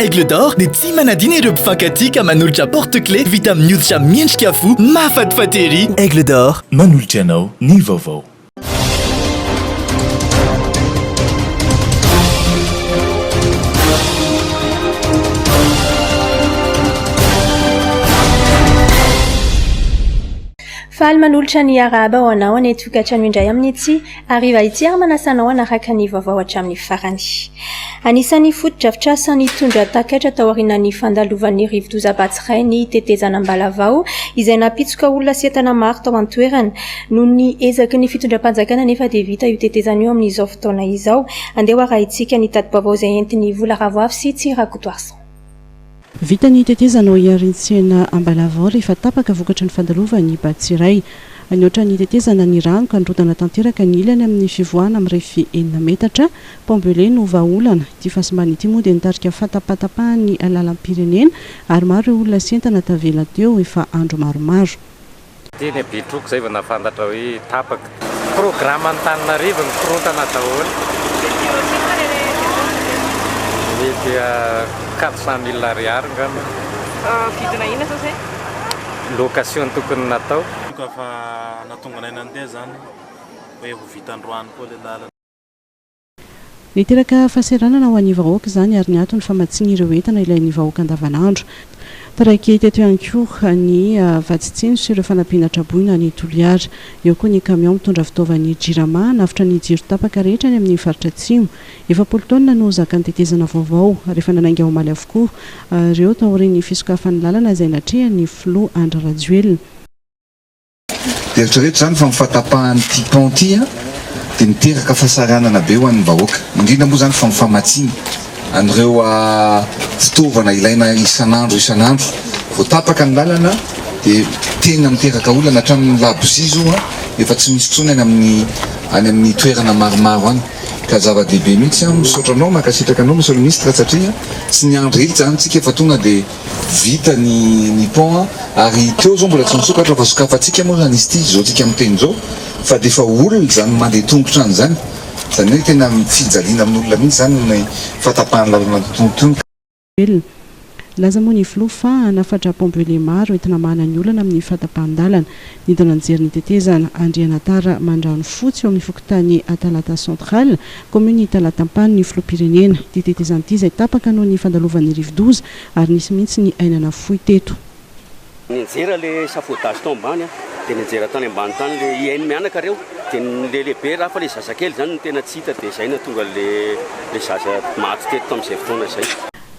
Aigle d'or, des petits manadines et mpifankatika manolotra porte-clés vita amin'ny hoditra miendrika fo mahafatifaty. Aigle d'or, manolotra anao ny vaovao. Faly manolotra ny araba ho anao any tokantrano indray amin'ny ity ariva ity ary manasanao anaraka ny vaovao hatramin'ny farany. Anisan'ny foto-drafitrasa ny tondra takatra tao aorian'ny fandalovan'ny rivo-doza Batsiray ny tetezana Ambalavao izay napitsoka olona sy entana maro tao an-toerana noho ny ezaky ny fitondram-panjakana nefa dia vita io tetezana io amin'izao fotoana izao. Andeha arahintsika ny tadi-baovao izay entin'ny Vola Ravoavy sy Tsirakotoarson. Vita ny tetezana ao iarintsena Ambalavao rehefa tapaka vokatra ny fandalovan'ny Batsiray. Anioatra ny tetezana ny rano ka nirodana tanteraka ny ilany amin'ny fivoahana amin'ny refy 9 metatra Pambele no vahaolana. Ity fahasimban'ny ity moa dia nitarika fatapatapahan'ny lalam-pirenena ary maro ireo olona sy entana tavela teo efa andro maromaro. Teny bitroko zay vao nafantatra hoe tapaka. Programa Antananarivo ny korontana daholo. Mety 400,000 ariary ngamba. Vidina ina sao zay? Location tokony natao. Fa natonganay nandeha zany hoe ho vitandroany koa le lalana. Niteraka fahasahiranana ho an'ny vahoaka zany ary ny antony famatsiana ireo entana ilain'ny vahoaka andavanandro. Taraiky teto ihany koa ny vatsitsiny sy ireo fanampianatra boina ny Toliara. Eo koa ny camion mitondra fitaovan'ny Jirama nafitra ny jiro tapaka rehetra ny amin'ny faritra Atsimo. 20 taonina no zaka ny tetezana vaovao rehefa nanainga ho maly avokoa ireo tao aorian'ny fisokafan'ny lalana izay natrehan'ny Flo Andra Rajoelina. Rehetrarehetra zany fa mifatapahan'ny ty pont ty dia miteraka fahasaranana be ho an'ny vahoaka. Indrindra moa zany fa mifamatsiny an'ireo fitaovana ilaina isan'andro vao tapaka ny lalana dia tena miteraka olana hatramin'ny labozia zao efa tsy misy tsony any amin'ny toerana maromaro any ka zava-dehibe mihitsy misaotra anao makasitraka anao monsieur le ministre satria tsy niandry hely zany tsika efa tonga dia vita ny pont ary teo zao mbola tsy misokatra fa sokafantsika moa zany izy ity zao tsika miteny zao fa dia efa olona zany mandeha tongotra any zany zany hoe tena fijaliana amin'olona mihitsy zany ny fatapahany lalana tongotra. Laza moa ny Flo fa nafatra Pambele maro entina mahana ny olana amin'ny fatapahan-dalana. Nidina nijery ny tetezana Andrianatara Mandrano Fotsy eo amin'ny fokontany Talata Centrale, commune Talatampany ny Filoham-pirenena. Ity tetezana ity izay tapaka noho ny fandalovan'ny rivo-doza ary nisy mihitsy ny ainana fohy teto. Nijery le safotage tao ambany dia nijery tany ambany tany le iainy mianaka reo dia le lehibe raha fa le zazakely zany no tena tsy hita dia izay na tonga le zaza maty teto tamin'izay fotoana izay.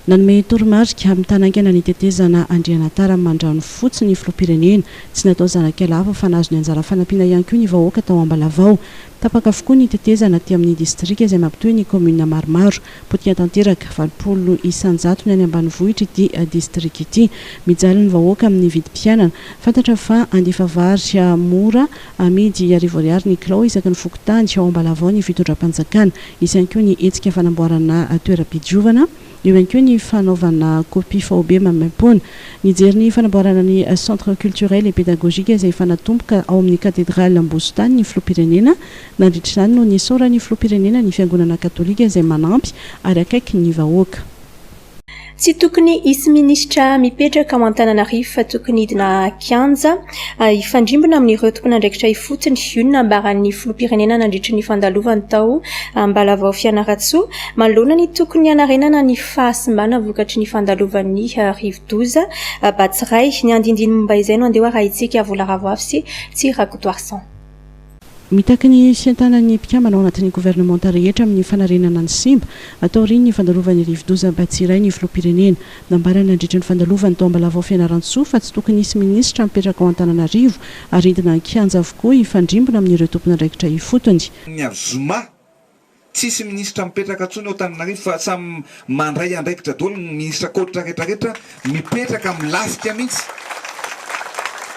Nanome toromarika amin'ny tanaingana ny tetezana Andrianatara Mandrano Fotsy ny Filoham-pirenena tsy natao zanak'ela hafa fa nahazo ny anjara fanampiana ihany koa ny vahoaka tao Ambalavao. Tapaka avokoa ny tetezana aty amin'ny distrika izay mampitohy ny commune maromaro. Potika tanteraka 20 isanjato ny any ambanivohitra ity distrika ity. Mijaly ny vahoaka amin'ny vidim-pianana. Fantatra fa andefa vary mora amidy arivo ariary ny kilao isaky ny fokontany ao Ambalavao ny fitondram-panjakana. Isy ihany koa ny hetsika fanamboarana toeram-pidiovana. Eo ihany koa ny fanaovana kopia faobe mamaimpoana. Nijery ny fanamboarana ny centre culturel et pédagogique izay fanatomboka ao amin'ny cathédrale Ambositany ny Filoham-pirenena. Nandritra izany no nisaorany Filoham-pirenena ny fiangonana katolika izay manampy ary akaiky ny vahoaka. Tsy tokony isy minisitra mipetraka ao Antananarivo fa tokony hidina kianja ifandrimbona amin'ireo tompon'andraikitra ifotony io no nambaran'ny Filoham-pirenena nandritra ny fandalovany tao Ambalavao Fianaratsoa manoloana ny tokony hanarenana ny fahasimbana vokatry ny fandalovan'ny rivo-doza Batsiray. Ny andindiny momba izay no andeha arahintsika Vola Ravoavy sy Tsirakotoarson. Mitaky ny fiantanan'ny mpikambana ao anatin'ny gouvernemanta rehetra amin'ny fanarenana ny simba atao riny ny fandalovan'ny rivo-doza Batsiray ny Filoham-pirenena. Nambarana nandritra ny fandalovany tao Ambalavao Fianaratsoa fa tsy tokony isy minisitra mipetraka ao Antananarivo ary hidina kianja avokoa ifandrimbona amin'ireo tompon'andraikitra ifotony. Ny Zuma tsisy minisitra mipetraka atsony ao Antananarivo fa samy mandray andraikitra daholo ny minisitra koditra rehetrarehetra mipetraka milasika mihitsy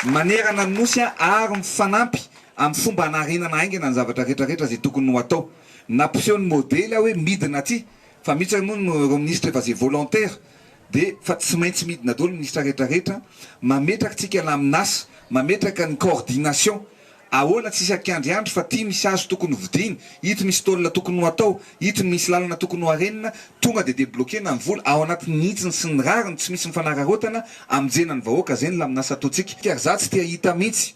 manerana ny nosy ary mifanampy amin'ny fomba hanarenana aingana ny zavatra rehetrarehetra zay tokony ho atao. Nampisehony modely hoe midina aty fa mihitsy moa ireo ministra efa zay volontaire dia fa tsy maintsy midina daholo ministra rehetrarehetra mametraka tsika lamin'asa mametraka ny coordination ahoana tsisy akiandriandro fa tia misy azo tokony vidiny, ito misy tolona tokony ho atao, ito misy lalana tokony ho arenina, tonga de débloquena ny vola ao anatin'ny hitsiny sy ny rariny, tsy misy mifanararotana amjenany vahoaka zany la minasa ataotsika. Za tsy tia hita mihitsy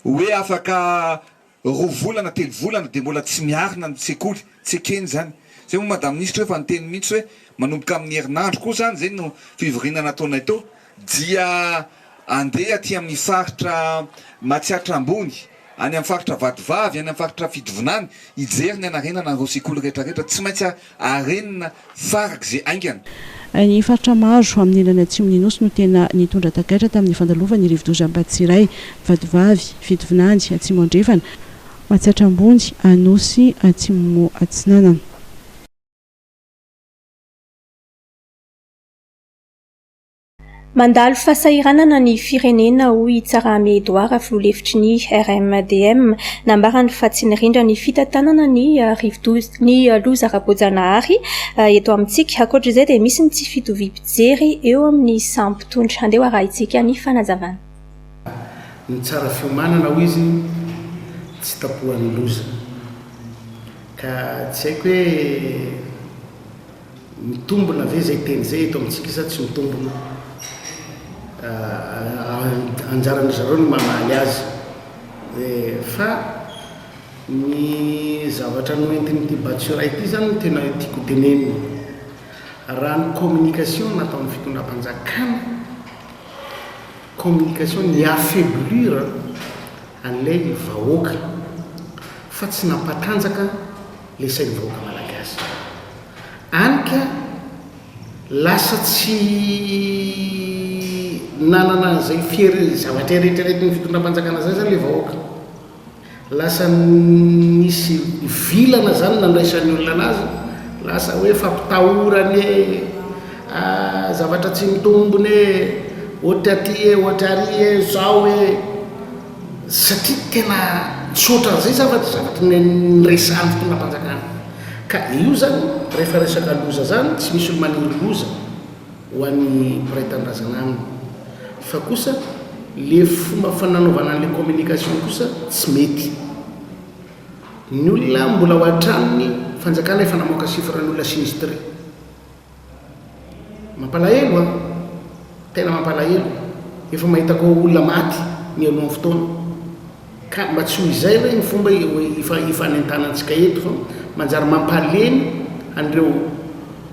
hoe afaka roa volana telo volana de mbola tsy miarina ny sekoly, tsy ekeny zany. Zay moa madame ministre hoe fa niteny mihitsy hoe manomboka amin'ny herinandro koa zany zay no fivorinana ataonay tao dia andeha aty amin'ny faritra Matsiatra ambony, any amin'ny faritra Vadivavy, any amin'ny faritra Fidovonany, ijery ny anarenana ireo sekoly rehetrarehetra, tsy maintsy arenina farak'izay aingana. Ny faritra maro amin'ny ilany atsimo Nosy no tena nitondra takaitra tamin'ny fandalovany rivo-doza Ambatsiray, Vadivavy, Fidovonany, Atsimo Andrefana, Matsiatra ambony, Anosy, Atsimo Atsinanana. Mandalo fahasahiranana ny firenena hoy Tsaramy Edouard filoha-hevitry ny RMDM nambarany fa tsy nirindra ny fitantanana ny rivo-doza ny loza ara-boajanahary eto amintsika. Ankoatr'izay dia misy ny tsy fitovim-pijery eo amin'ny sampitondra. Andeha arahintsika ny fanazavana. Ny tsara fiomanana ho izy tsy tapohan'ny loza ka tsy haiko hoe mitombona ve zay teny zay eto amintsika sa tsy mitombona. Anjarany zareo ny mamaly azy fa ny zavatra noentin'ity Batsuray ity zany no tena tiako teneniny raha ny communication nataon'ny fitondram-panjakana, communication ny affaiblir an'ilay vahoaka fa tsy nampatanjaka le sain'ny vahoaka malagasy, anika lasa tsy nanana zay fiery zavatra rehetrarehetra ny fitondram-panjakana zay zany le vahoaka, lasa nisy vilana zany nandraisan'ny olona anazy, lasa hoe fampitahorany zavatra tsy mitombony ohatra aty ohatra ary zao hoe satria tena tsotra zay zavatra nyresahan'ny fitondram-panjakana. Ka io zany rehefa resaka loza zany tsy misy olo maniry loza ho an'ny mpiray-tanindrazana aminy, fa kosa le fomba fananaovana an'le communication kosa tsy mety. Ny olona mbola ho an-tranony fanjakana efa namoaka sifran'ny olona sinistre, mampalahelo a, tena mampalahelo, efa mahitako olona maty ny alohan'ny fotoana. Ka mba tsy ho izay re ny fomba ifanentanantsika eto fa manjary mampalemy an'ireo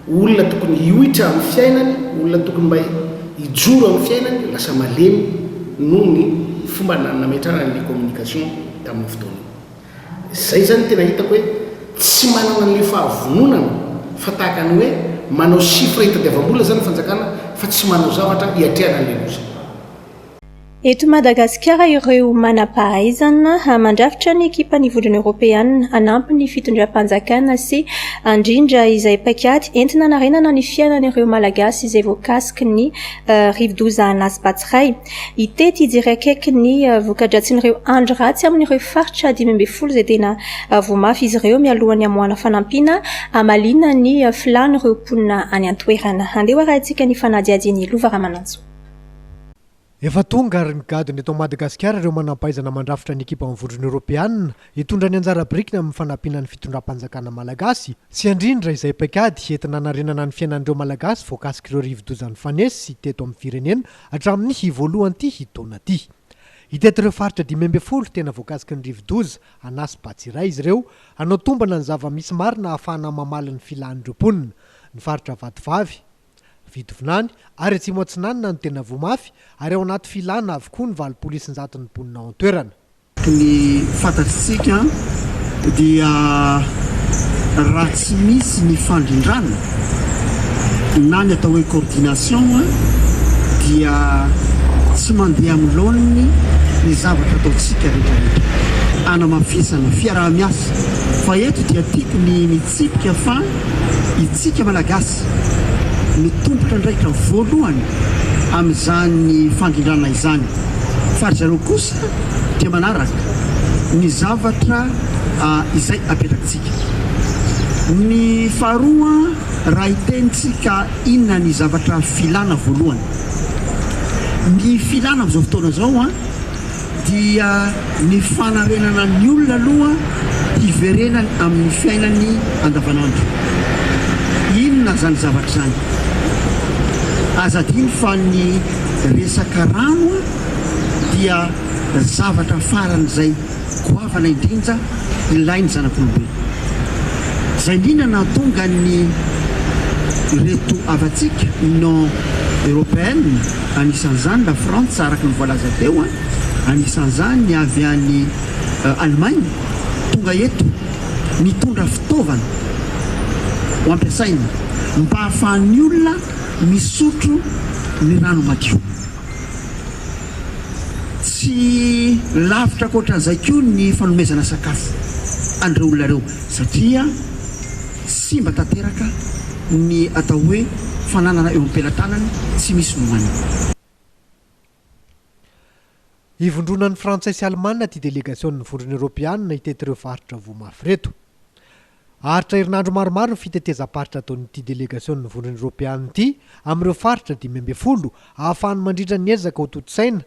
olona tokony hiohitra amin'ny fiainany, olona tokony mba hijoro amin'ny fiainany, lasa malemy noho ny fomba nametrana ny communication tamin'ny fotoana. Zay zany tena hitako hoe tsy manana ny fahavononana fa tahaka ny hoe manao chiffre hitadiavam-bola zany fanjakana fa tsy manao zavatra hiatrehana ny loza. Eto Madagasikara ireo manam-pahaizana mandrafitra ny ekipan'ny vondrona Europeana hanampy ny fitondram-panjakana sy andrindra izay paikady entina narenana ny fiainan'ireo malagasy izay voakasiky ny rivo-doza Anasy Batsiray. Itety ijery akaiky ny voka-dratsin'ireo andro ratsy amin'ireo faritra 5 izay tena voamafy izy ireo mialohan'ny hamoana fanampina hamalina ny filan'ireo mponina any an-toerana. Andeha arahintsika ny fanadiadian'ny Lova Ramanantso. Efa tonga ary migadona eto Madagasikara ireo manam-pahaizana mandrafitra ny ekipa amin'ny vondrona Europeana hitondra ny anjara birikina amin'ny fanampinan'ny fitondram-panjakana malagasy sy andrindra izay paikady entina narenana ny fiainan'ireo malagasy voakasiky ireo rivo-dozan'ny fanesy teto amin'ny firenena hatramin'ny voalohan'ity hitaona ity. Hiteto ireo faritra 12 tena voakasiky ny rivo-doza Anasy Batsiray izy ireo hanao tombana ny zava-misy marina ahafahana mamaly ny filan'ireo mponina, ny faritra Vadivavy, Fidovonany ary Atsimo Atsinanana no tena voamafy ary ao anaty filana avokoa ny valopolo-isan-jato ny mponina ao an-toerana. Ny fantatsika dia raha tsy misy ny fandrindrana na ny atao hoe coordination dia tsy mandeha amin'ny laoniny ny zavatra ataotsika rehetrarehetra anamafisana fiaraha-miasa fa eto dia tiako ny mitsipika fa itsika malagasy mitombotra ndraika voalohany amin'izany fandrindrana izany fa zareo kosa dia manaraka ny zavatra izay apetrakantsika. Ny faharoa raha hitentsika inona ny zavatra filana voalohany. Ny filana amin'izao fotoana izao dia ny fanarenana ny olona aloha hiverenany amin'ny fiainany andavanandro. Inona zany zavatra zany? Azadiny fa ny resaka rano dia zavatra farany zay goavana indrindra ilainy zanak'olombelona. Zay indrindra nahatonga ny reto avatsika Union Européenne, anisan'izany la France araka ny voalaza teo, anisan'izany ny avy any Allemagne, tonga eto mitondra fitaovana ho ampiasaina mba ahafahan'ny olona misotro ny rano madio. Tsy lavitra koatran'izay koa ny fanomezana sakafo andreo olona reo satria simba tanteraka ny atao hoe fananana eo am-pelantanany tsy misy nomanina. Ivondronan'ny Frantsay sy Allemana ty délégation-ny vondrona Europianina hitetireo faritra vomafy reto. Aritra herinandro maromaro ny fitetezam-paritra ataon'ity délégation-ny vondrona Europianina ity amin'ireo faritra 5 ahafahany mandritra ny ezaka ho toto-tsaina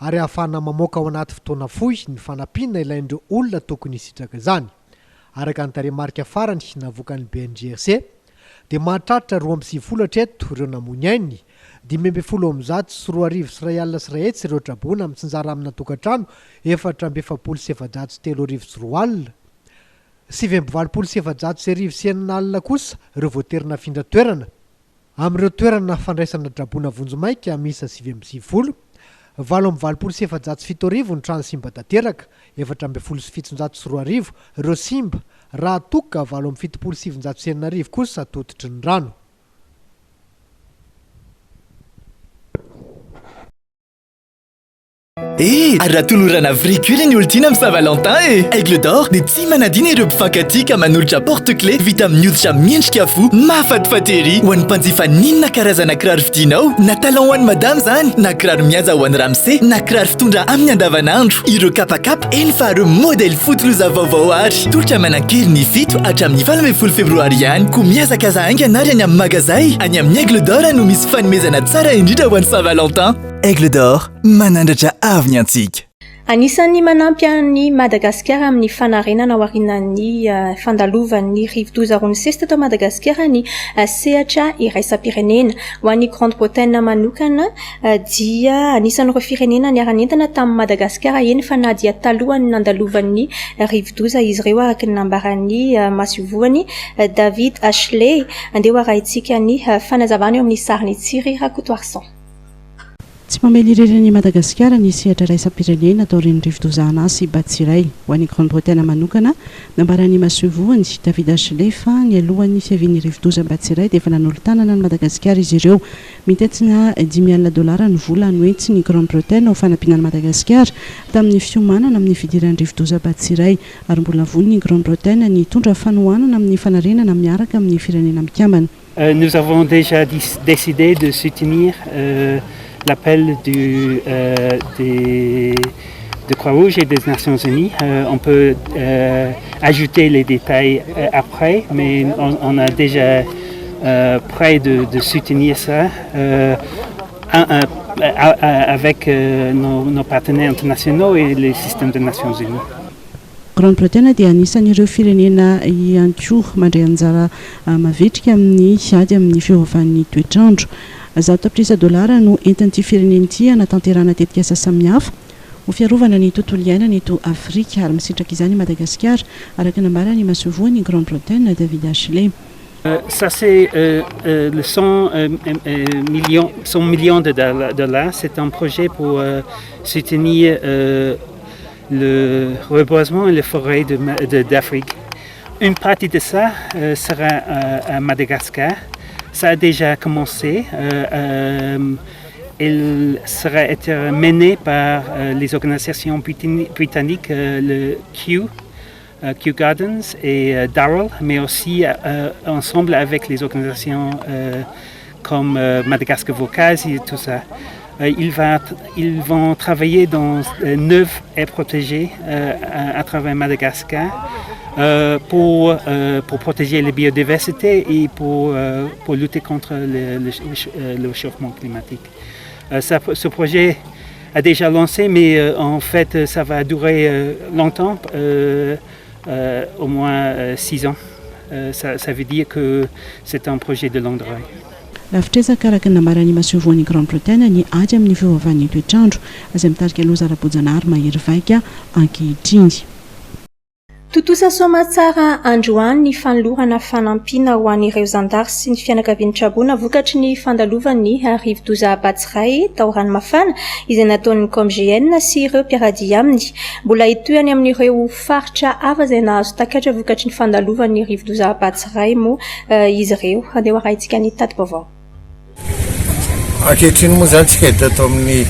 ary ahafahana mamoaka ao anaty fotoana fohy ny fanampiana ilain'ireo olona tokony hisitraka izany. Araka ny tarehimarika farany navoakan'ny BNGRC dia mahatratra 2.20 hatreto ireo namony ainy, 5.100 sy 2.4 sy 1 hetsy ireo trabona mitsinjara amina tokantrano, 4.703 sy 4 alina, 7.703 sy 9 alina kosa ireo voaterina afindra toerana. Amin'ireo toerana fandraisana trabona vonjomaika misa 7.20, 8.707 ny trano simba tanteraka, 4.702 ireo simba, raha toka 8.709 kosa tototry ny rano. Ary raha tolorana vricule ny olontiana amin'ny Saint-Valentin Aigle d'Or dia tsy manadina ireo mpifankatia ka manolotra porte-clés vita amin'ny hoditra miendrika fo mahafatifaty ery ho an'ny mpanjifa ninona karazana kiraro vidinao, na talon ho an'ny madame zany, na kiraro mihaja ho an'ny ramose, na kiraro fitondra amin'ny andavanandro. Ireo kapakapa eny fa ireo modèle fotoloza vaovao ary tolotra manan-kely ny fito hatramin'ny 12 febroary ihany. Koa miazakaza haingana ary any amin'ny magazay any amin'ny Aigle d'Or no misy fanomezana tsara indrindra ho an'ny Saint-Valentin. Aigle d'Or, manandratra avy antsika. Anisan'ny manampy ny Madagasikara amin'ny fanarenana ao aorian'ny fandalovan'ny rivo-doza rony sesta tao Madagasikara ny sehatra iraisam-pirenena. Ho an'ny Grande-Bretagne manokana dia anisan'ireo firenena niara-nentana tamin'ny Madagasikara eny fa na dia talohany nandalovan'ny rivo-doza izy ireo araka ny nambaran'ny masiovoany David Ashley. Andeha arahintsika ny fanazavana eo amin'ny sariny Tsiry Rakotoarson. Tsy mamelirereny Madagasikara ny sehatra raisam-pirenena atao reny rivo-doza anasy Batsiray. Ho an'ny Grande-Bretagne manokana nambaran'ny masiovoany David Ashley fa ny alohan'ny fiavian'ny rivo-doza Batsiray dia efa nanolotanana ny Madagasikara izy ireo. Mitetsina $10,000 ny vola noentsy ny Grande-Bretagne ao fanampianan'ny Madagasikara tamin'ny fiomanana amin'ny fidiran'ny rivo-doza Batsiray ary mbola von'ny Grande-Bretagne ny tondra fanohanana amin'ny fanarenana miaraka amin'ny firenena mikambana. Nous avons déjà décidé de soutenir l'appel de Croix-Rouge et des Nations Unies. On peut ajouter les détails après, mais on a déjà prêt de soutenir ça avec nos partenaires internationaux et les systèmes des Nations Unies. Grande-Bretagne dia anisan'ireo firenena ihany koa mandray anjara mavetrika amin'ny ady amin'ny fiovaovan'ny toetrandro. $100 no entin'ity firenen'ity anatanterana tetika asa samihafa ho fiarovana ny tontolo iainana eto Afrika ary misitraka izany Madagasikara araka nambarany masiovoany Grande-Bretagne David Ashley. Ça c'est le 100 millions de dollars. C'est un projet pour soutenir le reboisement et les forêts d'Afrique. Une partie de ça sera à Madagascar. Ça a déjà commencé. Il sera être mené par les organisations britanniques, le Kew Gardens et Darrell, mais aussi ensemble avec les organisations comme Madagascar Vocase et tout ça. Ils vont travailler dans 9 aires protégées à travers Madagascar pour protéger la biodiversité et pour lutter contre le réchauffement climatique. Ce projet a déjà lancé, mais en fait, ça va durer longtemps, au moins 6 ans. Ça veut dire que c'est un projet de longue durée. Lafitresaka araka ny namarany masevoan'ny Grande-Bretagne ny ady amin'ny fiovavan'ny toetrandro izay mitarika loza ara-bojanahary mahery vaika ankehitriny. Totosa soma tsara androany ny fanolorana fanampiana ho an'ireo zandary sy ny fianakavian'ny Trabona vokatry ny fandalovan'ny rivo-doza Abatsiray tao ranomafana izay nataon'ny COMGN sy ireo mpiaradia aminy. Mbola itohany amin'ireo faritra hafa izay nahazo takatra vokatry ny fandalovan'ny rivo-doza Abatsiray moa izy ireo. Andeha hoarahintsika ny tati-baovao. Ankehitriny moa zany tsika hita atao amin'ny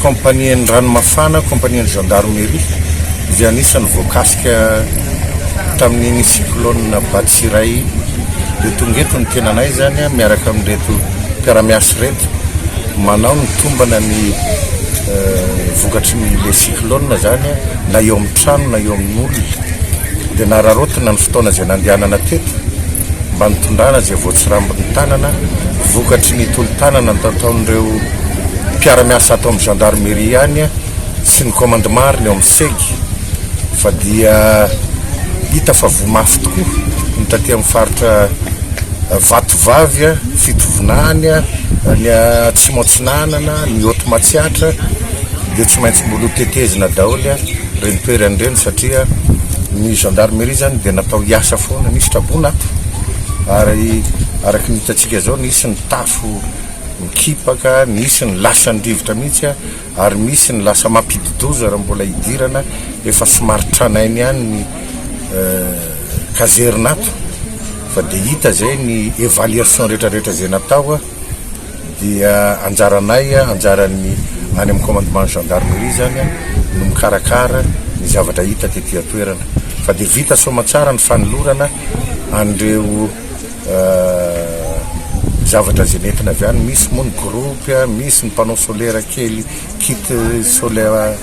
kompanian'ny ranomafana, kompanian'ny gendarmerie izay anisany voakasika tamin'iny cyclone Batsiray dia tonga eto ny tenanay zany miaraka amin'reto mpiara-miasa reto manao ny tombana ny vokatry ny cyclone zany na eo amin'ny trano na eo amin'ny olona dia nararotina ny fotoana izay nandehanana teto mba nitondrana izay voatsirambin'ny tanana vokatry ny tolo-tanana nataon'ireo mpiara-miasa atao amin'ny gendarmerie ihany sy ny commandement ny eo amin'ny segy fa dia hita fa vomafy tokoa ny taty amin'ny faritra Vatovavy, Fitovinany, ny Atsimotsinanana, ny Otomatsiatra dia tsy maintsy mbola tetezina daholo reny toerany reny satria ny gendarmerie zany dia natao hiasa foana nisy Trabona ato ary araky ny hitantsika zao nisy ny tafo mikipaka, nisy ny lasa ny rivotra mihitsy ary misy ny lasa mampididoza raha mbola hidirana efa somary tranainy ihany ny kazerinato fa dia hita zay ny évaluation rehetrarehetra zay natao dia anjaranay anjaran'ny any amin'ny commandement gendarmerie zany no mikarakara ny zavatra hita tetỳ atoerana fa dia vita somatsara ny fanolorana andreo zavatra zay nentina avy any misy moa ny groupe misy ny panneau solaire kely kit solaire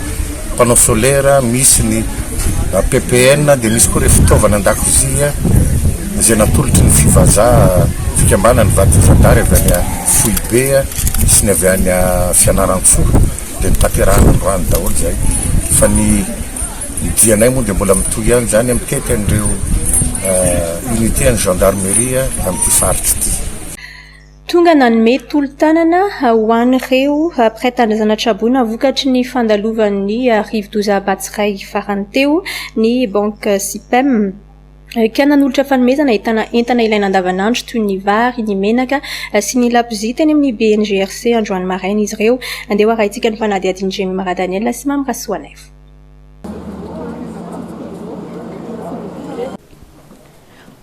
panneau solaire misy ny PPN dia misy koa re fitaovana an-dakozia zay natolotry ny fivazaha fikambana ny vadizadary avy any Foibe sy ny avy any Fianarantsoa dia nitanterahana ny rano daholo zay fa ny dianay moa dia mbola mitohy ihany zany mitety an'ireo unité ny gendarmerie amin'ity faritra ity. Tonga nanome tolo-tanana ho an'ireo mpiray-tandrazana Trabona vokatry ny fandalovan'ny rivo-doza Abatsiray farany teo ny banque SIPEM ka nanolotra fanomezana ahitana entana ilaina andavanandro toy ny vary, ny menaka sy ny labozia teny amin'ny BNGRC androany maraina izy ireo. Andeha hoarahintsika ny fanadihadiny Jemy Maradaniel sy Mamy Rasoanef.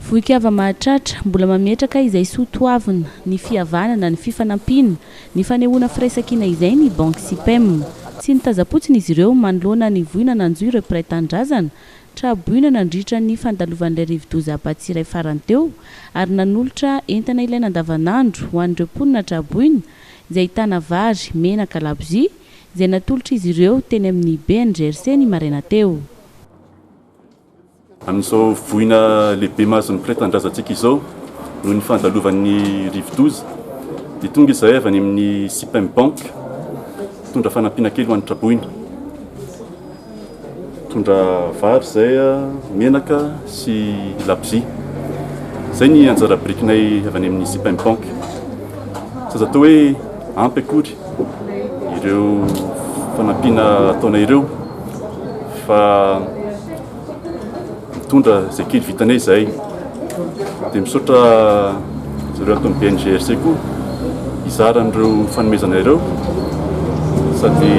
Vohikava mahatratra mbola mametraka izay soatoavina ny fihavanana ny fifanampiana ny fanehoana firaisankina izay ny banque SIPEM tsy nitazapotsiny izy ireo manoloana ny voina nanjoy ireo mpiray-tandrazana Traboina nandritra ny fandalovan'ilay rivo-doza Abatsiray farany teo ary nanolotra entana ilaina andavanandro ho an'ireo mponina Traboina izay ahitana vary, menaka, labozia izay natolotra izy ireo teny amin'ny BNGRC ny maraina teo. Amin'izao voina lehibe mahazo ny mpiray-tandrazantsika izao noho ny fandalovan'ny rivo-doza dia tonga izay avy any amin'ny SIPEM Bank tondra fanampiana kely ho an'ny Traboina. Tondra vary zay menaka sy labozia zay ny anjara birikinay avy any amin'ny SIPEM Bank. Saza atao hoe ampy akory ireo fanampiana ataonay ireo fa mitondra zay kely vitanay zay dia misaotra zareo atao amin'ny BNGRC koa hizara an'ireo fanomezana ireo sady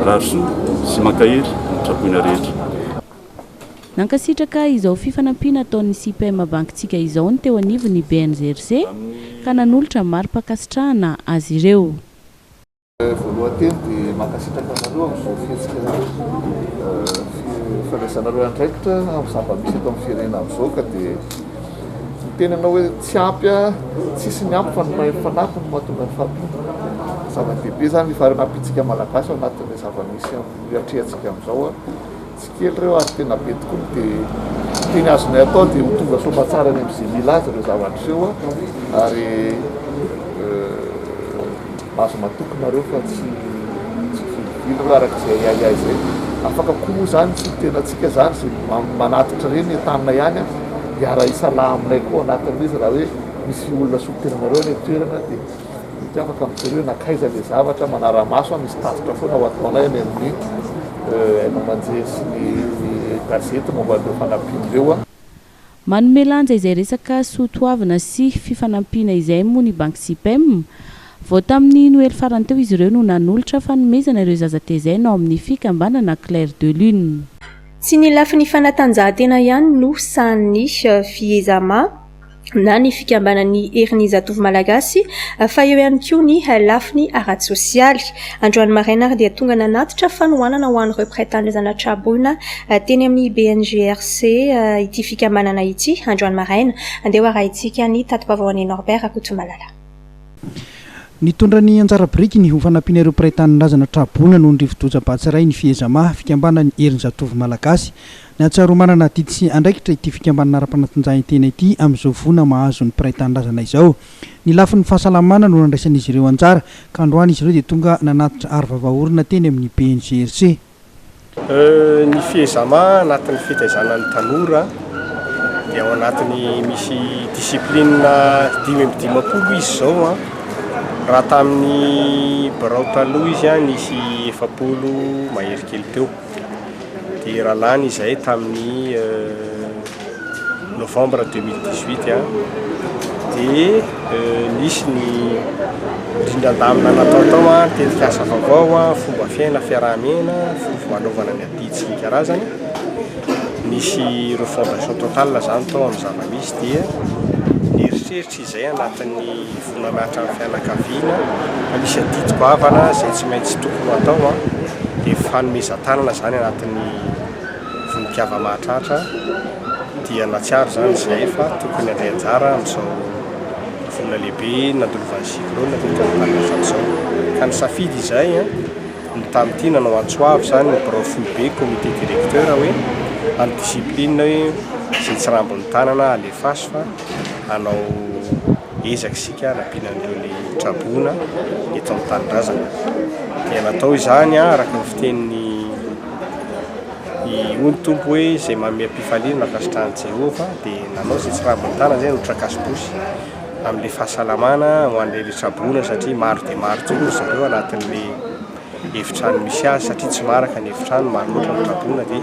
rarosoa sy mankahery ny Traboina rehetra. Nankasitraka izao fifanampiana ataon'ny SIPEM bankintsika izao ny teo anivon'ny BNGRC ka nanolotra mari-pakasitrahana azy ireo. Voalohany dia mankasitraka anareo amin'izao fietsika fandraisanareo andraikitra amin'ny zava-misy eto amin'ny firenena amin'izao ka dia ny tenanao hoe tsy ampy tsisy ny ampy fa ny fanampy no mahatonga ny fampiana. Zava-dehibe zany faharanam-pitsika malagasy ao anatin'ilay zava-misy atrehantsika amin'izao tsy kely ireo ary tena be tokoa dia teny azonay atao dia ho tonga somatsara ny amin'izay mila azy ireo zavatra ireo ary mahazo matokonareo fa tsy vilivily arak'izay aiay zay afaka koa zany tsy tena atsika zany zay manatitra reny tanina ihany hiara isala aminay koa anatin'izy raha hoe misy olona sotenanareo ny toerana dia mety afaka mijereo nakaiza le zavatra manara-maso misy tatitra foana ho ataonay any amin'ny haino manjery sy ny gazety momba an'ireo fanampin'ireo manome lanja izay resaka soatoavana sy fifanampiana izay moa ny banque CPM vao tamin'ny noely farany teo izy ireo no nanolotra fanomezana ireo zazatezaina ao amin'ny fikambanana Clair de Lune. Tsy ny lafy ny fanatanjahantena ihany no sany fiezama na ny fikambanany Herinizatovy Malagasy fa eo ihany koa ny lafy ny ara-tsosialy. Androany maraina ary dia tonga nanatitra fanohanana ho an'ireo mpiray-tanindrazana traboina teny amin'ny BNGRC ity fikambanana ity. Androany maraina andeha ho arahintsika ny tati-pavaoan'i Norbert Akotomalala. Nitondra ny anjara biriky ny hofanampiana ireo mpiray-tanindrazana traboina noho ny rivo-doja-batsiray ny fiezama fikambanany Herinizatovy Malagasy. Ny atsaromanana didy sy andraikitra ity fikambanana ara-panatanjahantena ity amin'izao vona mahazo ny mpiray-tanindrazana izao. Ny lafin'ny fahasalamana no nandraisan'izy ireo anjara ka androany izy ireo dia tonga nanatitra ary-vavaorona teny amin'ny BNGRC. Ny fiezama anatin'ny fitaizana ny tanora dia ao anatiny misy disiplinina 5 izy zao raha tamin'ny barao taloha izy nisy 70 mahery kely teo dia raha lany izay tamin'ny novembre 2018 dia nisy ny rindran-damina nataotao tetika asa vaovao fomba fiaina fiaraha-miaina fomba anaovana ny adidy sy ny karazany nisy refondation totale zany tao amin'ny zava-misy dia eritreritra izay anatin'ny fonamatra amin'ny fianakaviana misy adidy goavana izay tsy maintsy tokony atao dia fanomezan-tanana zany anatin'ny voninkazo mahatratra dia natsiaro zany izay fa tokony andray anjara amin'izao volana lehibe nandolovan'ny cyclone tetan'izao ka ny safidy izay ny tamin'ity nanao antsoavy zany ny barao foibe comité directeur hoe any discipline hoe izay tsy rambon'ny tanana alefasy fa anao ezaka sika nampianan'ireo ny traboina eto amin'ny tanindrazana dia natao izany araka ny fitenin'ny ony tompo hoe izay manome am-pifaliana nakasitrahany Jehova dia nanao izay tsy rambon'ny tanana zay notrakasibosy amin'ilay fahasalamana ho an'ilay traboina satria maro dia maro tokoa zareo anatin'ilay efitrano misy azy satria tsy maraka ny efitrano maro loatra ny traboina dia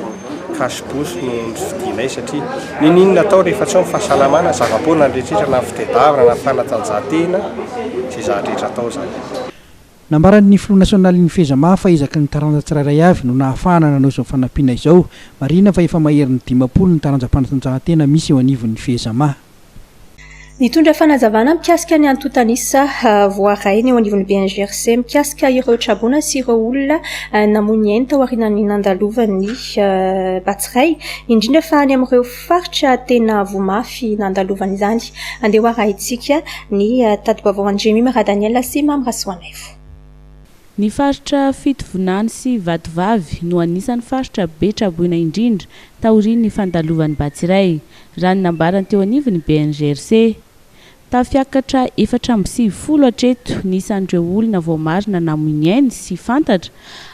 kasibosy no ny fidinay satria nininy natao rehefa tsy ao ny fahasalamana zava-poana nrehetrrehetra na fitadiavana na fanatanjahantena izay zahatrehetra atao zany. Nambaran'ny Front Nationalin'ny fiezama fa ezaka ny taranja tsirairay avy no nahafahana nanao izao fanampiana izao marina fa efa maherin'ny 50 ny taranjam-panatanjahantena misy eo anivon'ny fiezama. Nitondra fanazavana mikasika ny antotanisa voarainy eo anivon'ny BNGRC mikasika ireo traboina sy ireo olona namono ainy tao aorian'ny nandalovan'ny Batsiray indrindra fa any amin'ireo faritra tena voamafy nandalovana izany. Andeha ho arahintsika ny tati-pavao Andremy Maradaniel sy Mamy Rasoanaivo. Ny faritra fitovonany sy vatovavy no anisan'ny faritra be traboina indrindra taorian'ny fandalovan'ny Batsiray raha ny nambarany teo anivon'ny BNGRC. Tafiakatra 440 hatreto nisan'ireo olona voamarina namono ainy sy fantatra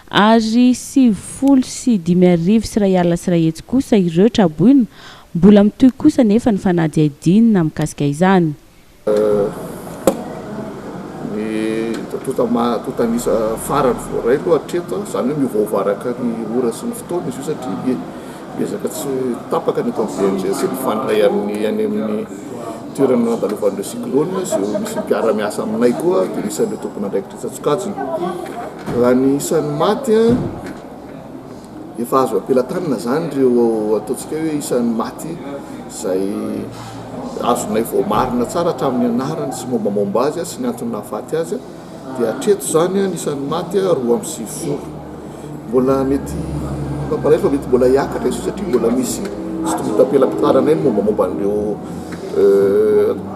ary 75 sy ray alina sy ray hetsy kosa ireo traboina mbola mitohy kosa nefa ny fanady adinina mikasika izany. Totanisa farany voaray aloha hatreto zany hoe miovaovaraka ny ora sy ny fotoana izy io satria ezaka tsy tapaka ny atao BNGRC mifandray any amin'ny toerana nandalovan'ireo cyclone zay misy mpiara-miasa aminay koa dia isan'ireo tompona andraikitra Tsatsokajiny. Raha ny isan'ny maty efa azo ampelantanana zany ireo ataontsika hoe isan'ny maty izay azonay voamarina tsara hatramin'ny anarany sy mombamomba azy sy ny antony nahafaty azy dia hatreto zany nisan'ny maty 2 mbola mety mampalay fa mety mbola hiakatra izy satria mbola misy sy tomitapela-pitarana iny mombamomba an'ireo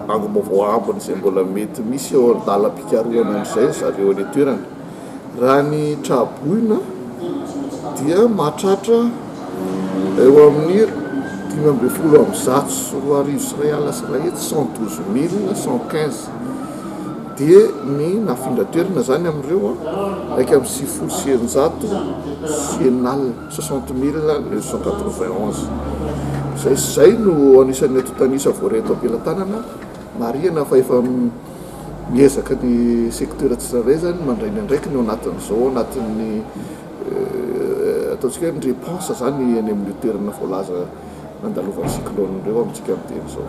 angomavoambony izay mbola mety misy eo an-dalam-pikaroana amin'izay zareo any toerana. Raha ny traboina dia mahatratra eo amin'ny 520 sy 2 arivo sy ray alina sy ray hetsy 112 115 dia ny nafindraterina zany am'ireo raiky amin'ny 700 sienal 60,991 zay no anisan'ny atotanisa voareto ampelantanana mariana fa efa miezaka ny secteur tsirairay zany mandray ny andraiky ny anatin'izao anatin'ny ataontsika ny réponse zany any amin'ny toerana voalaza nandalovan'ny cyclone reo amintsika amin'ny teny zao.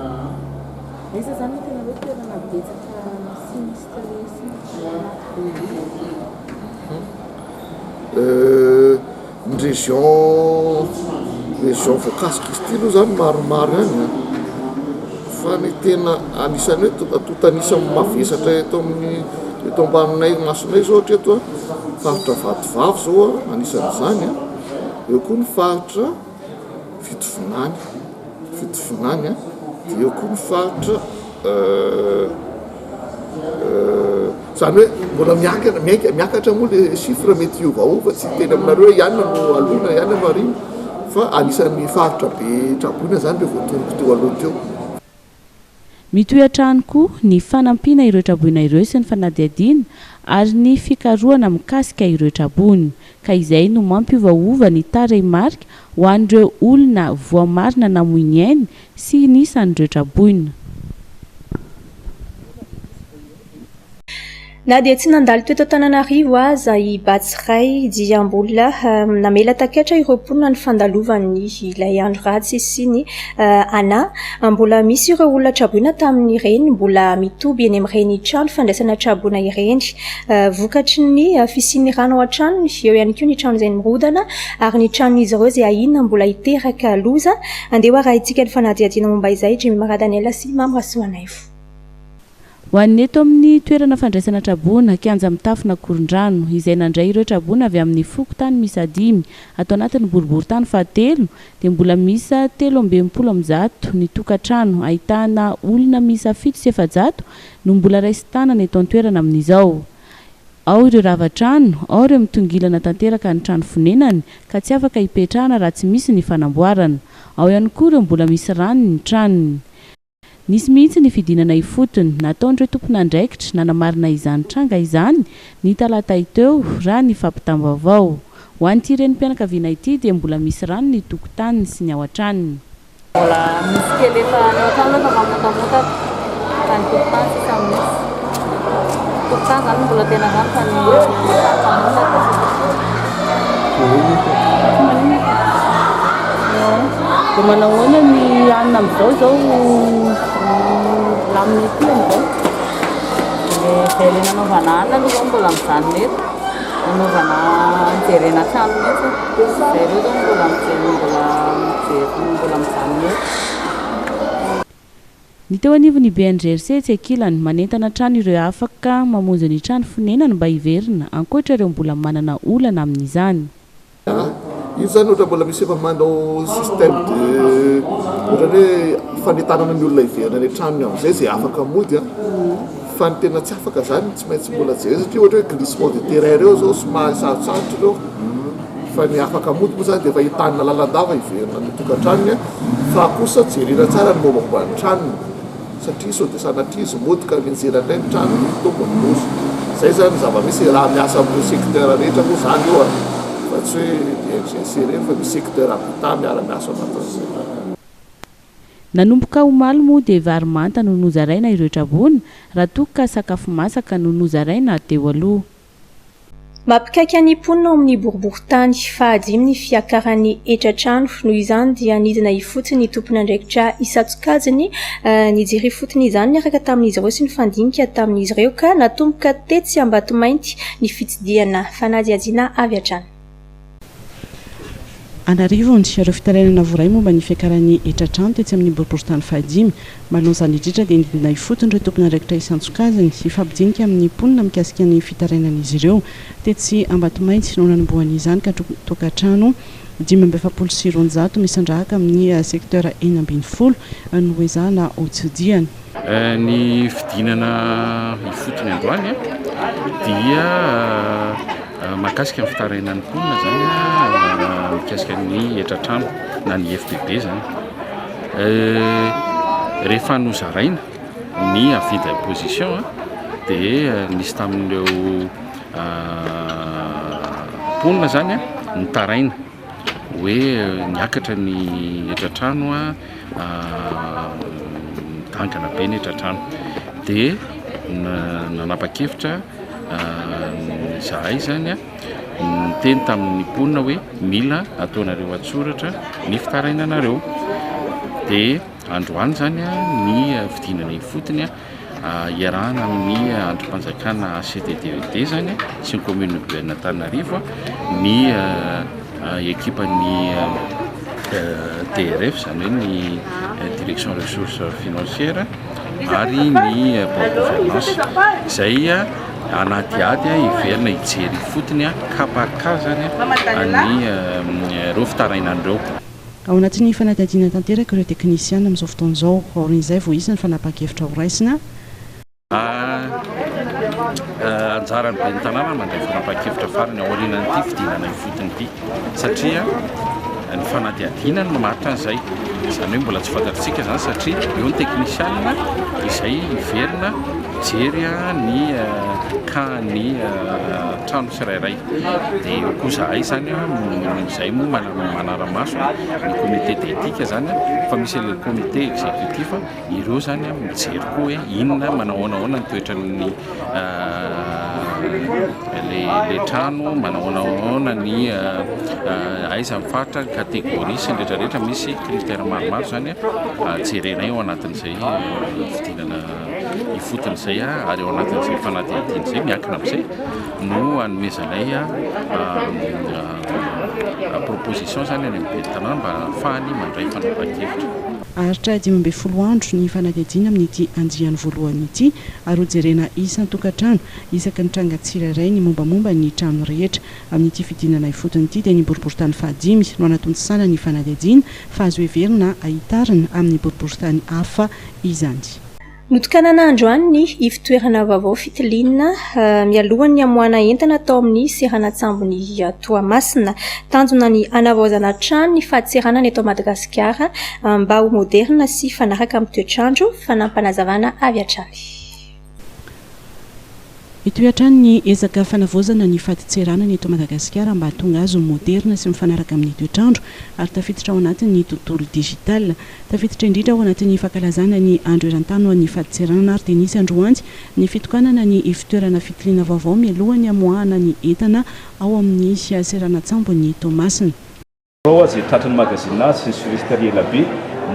Ny région voakasiky izy ty aloha zany maromaro any fa ny tena anisan'ny hoe atotanisa mavesatra eto ambaninay masonay zao ohatra eto faritra vadivavy zao anisan'izany eo koa ny faritra fitovinany dia eo koa ny faritra zany hoe mbola miakatra moa le chiffre mety iovaova tsy teny aminareo ihany no alona ihany amarino fa anisan'ny faritra be traboina zany le voatoroko teo aloha teo. Mitohy-trano koa ny fanampiana ireo traboina ireo sy ny fanadihadiana ary ny fikarohana mikasika ireo trabony ka izay no mampiovaova ny tarehimarika ho an'ireo olona voamarina namoiny ainy sy nisan'ireo traboina. Na dia tsy nandalo teto Antananarivo aza i Batsiray dia mbola namela takatra ireo mponina ny fandalovan'ny ilay andro ratsy sy ny ana mbola misy ireo olona traboina tamin'ireny mbola mitoby eny amin'ireny trano fandraisana traboina ireny vokatry ny fisian'ny rano ao an-tranony eo ihany koa ny trano izay mirodana ary ny tranon'izy ireo izay ahina mbola hiteraka loza andeha raha itsika ny fanadihadiana momba izay Jimmy Maradanela sy Mamrasoanay. Ho an'ny eto amin'ny toerana fandraisana trabona kianja mitafina koron-drano izay nandray ireo trabona avy amin'ny fokotany misy 5 atao anatin'ny boriboritany fahatelo dia mbola misy 320 ny tokantrano ahitana olona misy 700 no mbola raisi-tanana eto an-toerana amin'izao. Ao ireo rava-trano, ao ireo mitongilana tanteraka ny trano fonenany ka tsy afaka hipetrahana raha tsy misy ny fanamboarana. Ao ihany koa ireo mbola misy rano ny tranony. Nisy mihitsy ny fidinana ifotony nataon'ireo tompon'andraikitra nanamarina izany tranga izany ny talata teo raha ny fampitambavao. Ho an'ity renim-pianakaviana ity dia mbola misy rano ny tokotaniny sy ny ao an-tranony. Mbola misy kely efa ny ao an-trano efa mamotamota fa ny tokotany sisa misy. Tokotany zany mbola tena zany fa ny dia manahoana ny anina amin'izao zao lamina ety amin'izao dia ilay nanaovana anina aloha zao mbola mizany mety nanaovana jerena trano mety izay ireo zao mbola mizany mety. Ny teo anivon'ny BNGRC tsy akilany manentana trano ireo afaka mamonjy ny trano fonenany mba hiverina ankoatra ireo mbola manana olana amin'izany. Io zany ohatra mbola misy efa manao système de ohatra hoe fanetanana ny olona hiverina ny tranony amin'izay zay afaka mody fa ny tena tsy afaka zany tsy maintsy mbola jery satria ohatra hoe glissement de terrain reo zao somary sarotsarotra reo fa ny afaka mody moa zany dia efa hitanina lalandava hiverina ny tokantranony fa kosa jerena tsara ny mombamomba ny tranony satria sao dia sanatria izy mody ka mijeranay ny tranony tombony loso zay zany zava-misy raha miasa amin'ny secteur rehetra moa zany io fa tsy hoe DGC fa misy secteur habitat miara-miasa anatin'izay. Nanomboka omaly moa dia vary manta no nozaraina ireo trabona raha toa ka sakafo masaka no nozaraina teo aloha. Mampikaiky ny mponina ao amin'ny boriboritany fahadim ny fiakaran'ny etratrano noho izany dia nidina ifotony ny tompon'andraikitra isatsokajiny nijery fotony izany niaraka tamin'izy ireo sy ny fandinika tamin'izy ireo ka natomboka tetsy Ambatomainty ny fitsidiana fanadihadiana avy hatrany. Anarivo ny ireo fitarenana voray momba ny fiakaran'ny etratrano tetsy amin'ny boriboritany fahadim malonzany indrindra dia nidina ifotony ireo tompon'andraikitra isantsokajiny sy fampidinika amin'ny mponina mikasika ny fitarenan'izy ireo tetsy Ambatomainty no nanombohany izany ka tokantrano 570 misandrahaka amin'ny secteur 1/10 no ezahana hotsidiana. Ny fidinana ifotony androany dia mahakasika ny fitarenan'ny mponina zany mikasika ny etratrano na ny FPB zany rehefa nozaraina ny avis d'imposition dia nisy tamin'ireo mponina zany a nitaraina hoe niakatra ny etratrano dangana be ny etratrano dia nanapa-kevitra zahay zany a niteny tamin'ny mponina hoe mila ataonareo atsoratra ny fitarainanareo dia androany zany a ny fidinana ifotony iarahana amin'ny androm-panjakana ACDDED zany sy ny commune urbaine Antananarivo ny équipe-ny DRF zany hoe ny direction ressources financières ary ny gouvernance izay anatyady iverina ijery fotony kapaka zany any reo fitarainan'ireo. Ao anatin'ny fanadihadiana tanteraka ireo teknisiana amin'izao fotoan'izao aorin'izay vao isany fanapa-kevitra ho raisina anjarany be ny tanàna mandray fanapa-kevitra farany aorianan'ity fidinana ifotony ity satria ny fanadihadiana no mamaritra an'izay zany hoe mbola tsy fantatritsika zany satria eo ny teknisiana izay iverina jery ny ny trano tsirairay dia eo koa zahay zany izay moa manara-maso ny comité d'éthique zany fa misy le comité exécutif ireo zany mijery koa hoe inona manahoanahoana ny toetran'ny le trano manahoanahoana ny aiza mifaritra catégorie sy nrehetrarehetra misy critère maromaro zany jerenay ao anatin'izay fidinana ifotony izay ary ao anatin'izay fanadihadiana izay miankina amin'izay no hanomezanay proposition zany any amin'ny tanàna mba ahafahany mandray fanapa-kevitra. Aritra 12 andro ny fanadihadiana amin'ity andiany voalohany ity ary hojerena isan'ny tokantrano isaky ny tranga tsirairay ny mombamomba ny trano rehetra amin'ity fidinana ifotony ity dia ny boriboritany fahadimy no anatontsana ny fanadihadiana fa azo heverina ahitarina amin'ny boriboritany hafa izany. Notokanana androany ny ivitoerana vaovao fitilinina mialohan'ny amoana entana tao amin'ny seranatsambo-ny Toamasina tanjona ny anavaozana trano ny fahatseranana eto Madagasikara mba ho moderna sy fanaraka amin'ny toetrandro fanampanazavana avy hatrany. Itoetrany ny ezaka fanavaozana ny fahatseranana eto Madagasikara mba hatonga azy moderna sy mifanaraka amin'ny toetrandro ary tafiditra ao anatin'ny tontolo digital. Tafiditra indrindra ao anatin'ny fankalazana ny andro eran-tany ny fahatseranana ary dia nisy androany ny fitokanana ny ivitoerana fitiliana vaovao mialohan'ny amoahana ny entana ao amin'ny seranatsambo ny Toamasina. Izay tratran'ny magazina sy ny surestari elabe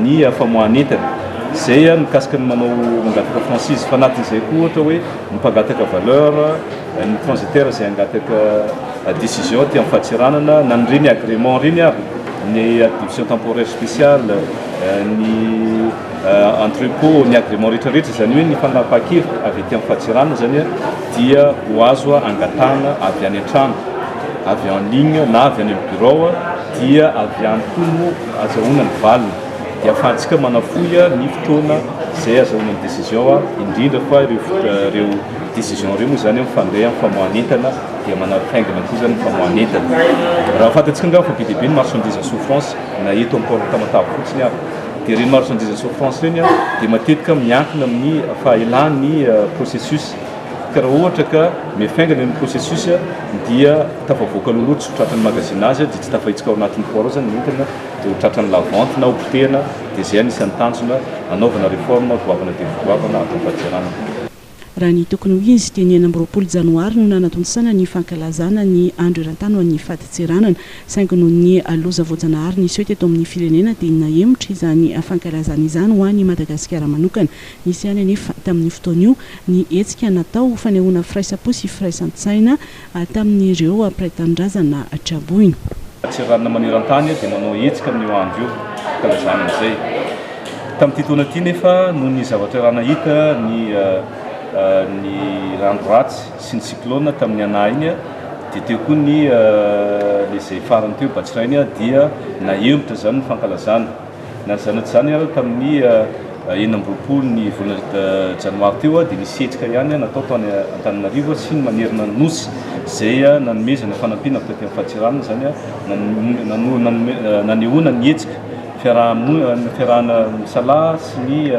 ny famoahana entana zay mikasika ny manao mangataka franchise fa anatin'izay koa ohatra hoe mpangataka valeur ny transitaire izay angataka décision ty amin'ny fahatseranana na nireny agrément reny aby ny division temporaire spéciale ny entrepôt ny agrément rehetrarehetra zany hoe ny fanapa-kevitra avy aty amin'ny fahatseranana zany dia ho azo angatana avy any an-trano avy en ligne na avy any amin'ny bureau dia avy any koa no azahoana ny valiny dia ahafahantsika manafoya ny fotoana izay azahoana ny décision indrindra fa ireo décision ireo moa zany mifandray amin'ny famoahana entana dia manafaingana koa zany famoahana entana raha fantatsika nga fa be dia be ny marchandise à souffrance na eto amin'ny port Tamatave fotsiny aby dia reny marchandise à souffrance reny dia matetika miankina amin'ny fahaelany processus ka raha ohatra ka mifaingana ny processus dia tafavoaka loloatra ho tratran'ny magasinage dia tsy tafahitsika ao anatin'ny port zany entana dia ho tratran'ny la vente na hopotehana dia zay anisan'ny tanjona anaovana réforme goavana dia goavana ato amin'ny fahatseranana. Raha ny tokony ho izy dia ny 9 janoary no nanatonsana ny fankalazana ny andro eran-tany ho an'ny fahatseranana saingy noho ny loza voajanahary nisy hoe teto amin'ny firenena dia nahemotra izany fankalazana izany ho an'ny Madagasikara manokana. Nisy ihany anefa tamin'ny fotoana io ny hetsika natao fanehoana firaisapo sy firaisan-tsaina tamin'ireo mpiray-tanindrazana Traboina. Fahatseranana maneran-tany dia manao hetsika amin'io andro io fankalazana izay. Tamin'ity taona ity nefa noho ny zavatra raha nahita ny rano ratsy sy ny cyclone tamin'ny ana iny dia teo koa ny izay farany teo Batsirainy dia nahemotra zany ny fankalazana na zanaty zany tamin'ny 19 ny volana janoary teo dia nisy hetsika ihany natao tao Antananarivo sy ny manerina nosy izay nanomezana fanampina taty amin'ny fahatseranana zany nanehoana ny hetsika fiarahana misalaha sy ny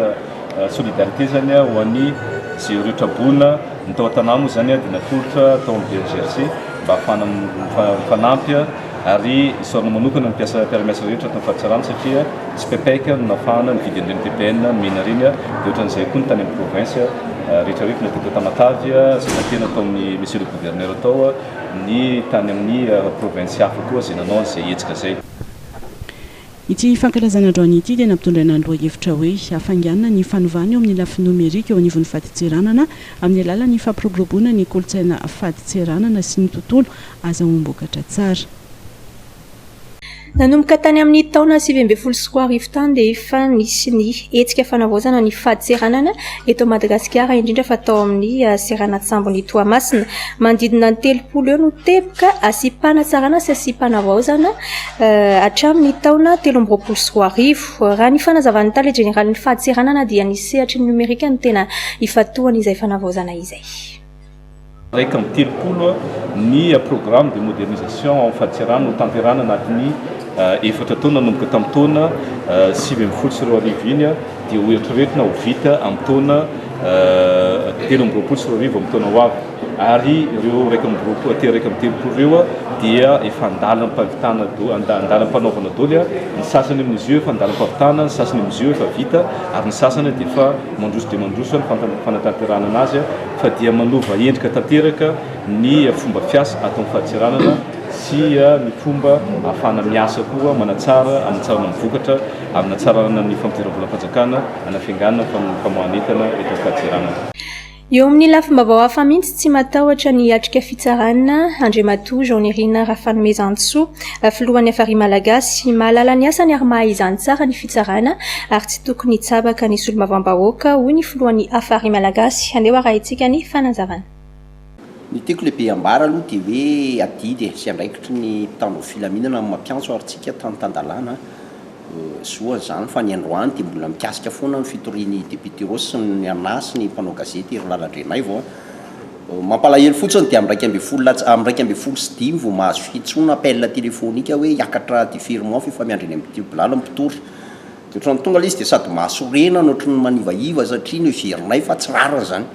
solidarité zany ho an'ny sy riotrabona ny tao an-tanà moa zany a dia natolotra tao amin'ny DGRC mba ahafana mifanampy ary isorana manokana mampiasa permis rehetra tao fahatsarana satria tsy pepaika no nafahana ny vidin'ireny TPN mena reny dia ohatran'izay koa ny tany amin'ny province rehetrarehetra na teo Tamatavy izay natena tao amin'ny monsieur le gouverneur tao ny tany amin'ny province hafa koa izay nanao an'izay hetsika zay. Ity fankalazana androany ity dia nampitondraina ny loha-hevitra hoe hafanganana ny fanovana eo amin'ny lafy nomerika eo anivon'ny faditseranana amin'ny alalan'ny fampiroboroboana ny kolotsaina faditseranana sy ny tontolo aza hombokatra tsara. Nanomboka tany amin'ny taona 2024 tany dia efa nisy ny hetsika fanavaozana ny faditseranana eto Madagasikara indrindra fa tao amin'ny Seranatsambony Toamasina manodidina ny 30 eo no teboka asipanatsarana sy asipanavaozana hatramin'ny taona 2024. Raha ny fanazavany tale général ny faditseranana dia ny sehatra ny nomerika no tena ifatohany izay fanavaozana izay. Raika amin'ny 30 ny programme de modernisation amin'ny faditserana no tanterana anatin'ny efatra taona nanomboka tamin'ny taona 2024 iny dia oeritreretina ho vita amin'ny taona 2024 amin'ny taona ho avy ary ireo raika amin'ny 30 ireo dia efa andalana mpavitana andalana mpanaovana doly ny sasany amin'izy io efa andalana mpavitana ny sasany amin'izy io efa vita ary ny sasany dia efa mandroso dia mandroso ny fanatanterana anazy fa dia manova endrika tanteraka ny fomba fiasa atao amin'ny faditseranana sy ny fomba ahafana miasa koa manatsara anatsarana mivokatra anatsarana ny fampidiram-bolam-panjakana anafianganana famohanentana eto amin'ny faditseranana. Eo amin'ny lafim-baovao hafa mihitsy tsy matahotra ny atrika fitsarana Andriamatoa Jean-Nérina Rafanomezantsoa filohan'ny Afary Malagasy mahalala ny asany ary mahaizany tsara ny fitsarana ary tsy tokony hitsabaka ny solombavambahoaka hoy ny filohan'ny Afary Malagasy. Andeha raha itsika ny fanazavana. Ny tiako lehibe ambara aloha dia hoe adidy sy andraikitry ny mpitandro filaminana mampiantso ary tsika tantandalana zoa zany fa ny androany dia mbola mikasika foana ny fitorian'ny député Rosy sy ny ana sy ny mpanao gazety ery lalandrenay vao mampalahelo fotsiny dia amin'ny 1 sy 10 vao mahazo fihitsoana appel téléphonique hoe hiakatra différement fifamiandreny amin'ny tribunal mipitory dia ohatrany tonga ilay izy dia sady mahasorena no ohatrany manivaiva satria ny heverinay fa tsy rarana zany